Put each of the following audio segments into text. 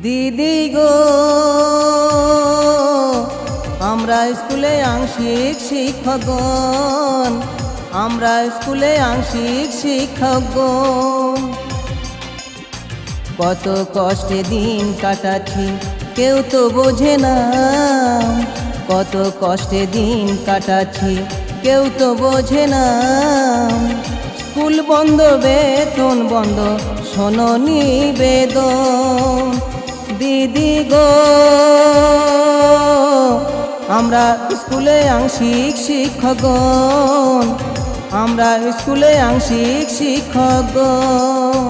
দিদি গো আমরা স্কুলে আংশিক শিক্ষকগণ, আমরা স্কুলে আংশিক শিক্ষকগণ। কত কষ্টে দিন কাটাচ্ছি কেউ তো বোঝে না, কত কষ্টে দিন কাটাচ্ছি কেউ তো বোঝে না। স্কুল বন্ধ বেতন বন্ধ শোনো নিবেদন। দিদি গো আমরা স্কুলে আংশিক শিক্ষকগণ, আমরা স্কুলে আংশিক শিক্ষকগণ।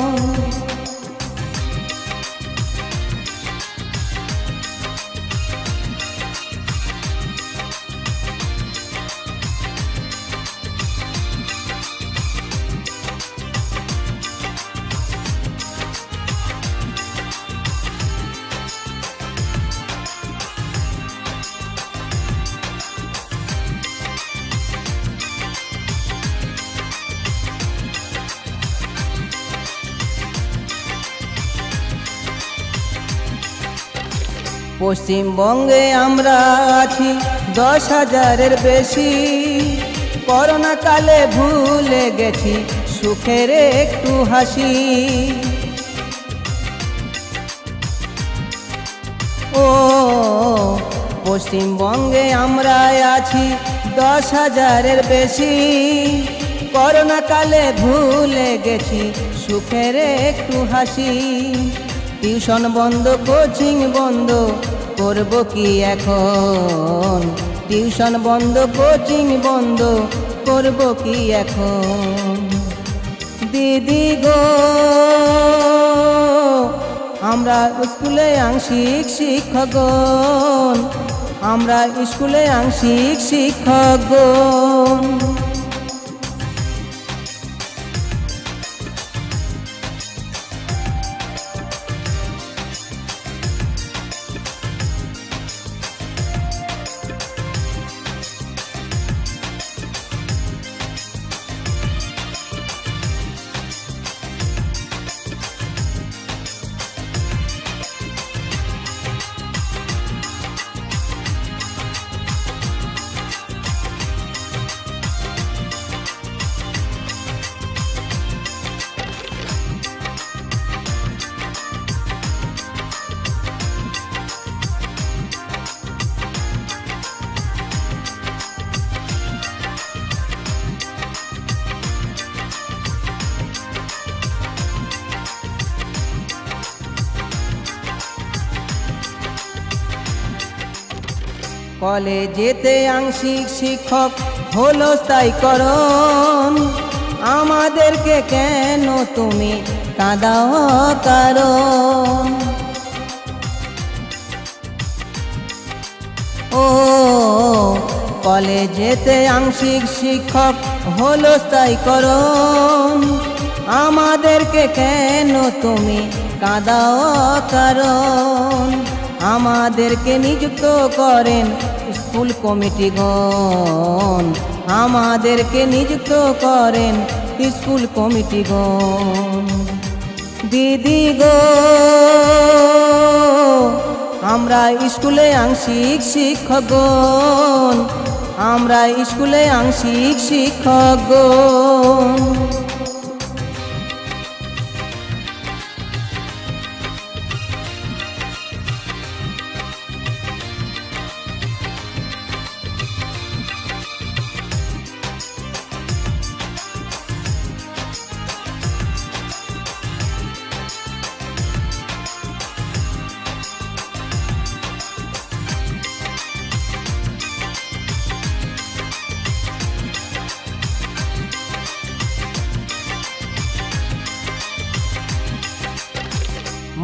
পশ্চিমবঙ্গে আমরা আছি 10,000-এর বেশি। করোনা কালে ভুলে গেছি সুখের একটু হাসি। ও পশ্চিমবঙ্গে আমরা আছি 10,000-এর বেশি। করোনা কালে ভুলে গেছি সুখের একটু হাসি। টিউশন বন্ধ, কোচিং বন্ধ, করব কি এখন? টিউশন বন্ধ, কোচিং বন্ধ, করব কি এখন? দিদি গো আমরা স্কুলে আংশিক শিক্ষকগণ, আমরা স্কুলে আংশিক শিক্ষকগণ। কলেজেতে আংশিক শিক্ষক হলো স্থায়ীকরণ। আমাদেরকে কেন তুমি কাঁদাও কারণ? ও কলেজেতে আংশিক শিক্ষক হলো স্থায়ীকরণ। আমাদেরকে কেন তুমি কাঁদাও কারণ? আমাদেরকে নিযুক্ত করেন স্কুল কমিটিগণ, আমাদেরকে নিযুক্ত করেন স্কুল কমিটিগণ। দিদি গো আমরা স্কুলে আংশিক শিক্ষকগণ, আমরা স্কুলে আংশিক শিক্ষকগণ।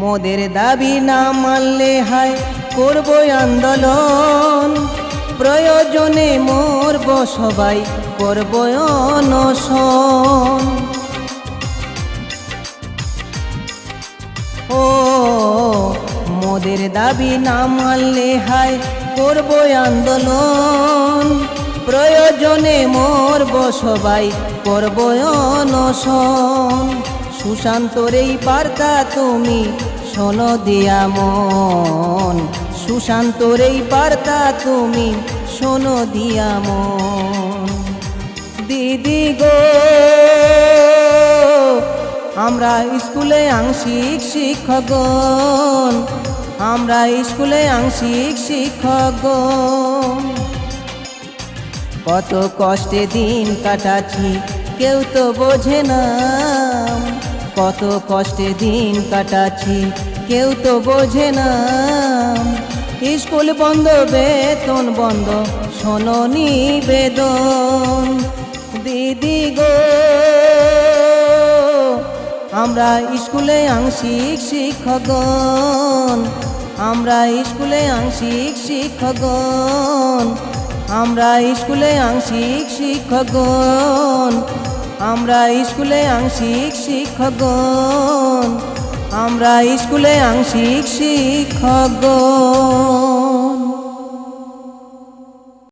মোদের দাবি না মানলে হয় করব আন্দোলন। প্রয়োজনে মরব সবাই, করব অনশন। ও মোদের দাবি না মানলে হয় করব আন্দোলন। প্রয়োজনে মরব সবাই, করব অনশন। সুশান্তর এই বার্তা তুমি শোনো দিয়া মন, সুশান্তর এই বার্তা তুমি শোনো দিয়া মন। দিদি গো, আমরা স্কুলে আংশিক শিক্ষকগণ, আমরা স্কুলে আংশিক শিক্ষকগণ। কত কষ্টে দিন কাটাচ্ছি কেউ তো বোঝে না, কত কষ্টে দিন কাটাচ্ছি কেউ তো বোঝে না। স্কুল বন্ধ, বেতন বন্ধ, শোনো নিবেদন। দিদি গো, আমরা স্কুলে আংশিক শিক্ষকগণ, আমরা স্কুলে আংশিক শিক্ষকগণ, আমরা স্কুলে আংশিক শিক্ষকগণ, আমরা স্কুলে আংশিক শিক্ষকগণ, আমরা স্কুলে আংশিক শিক্ষকগণ।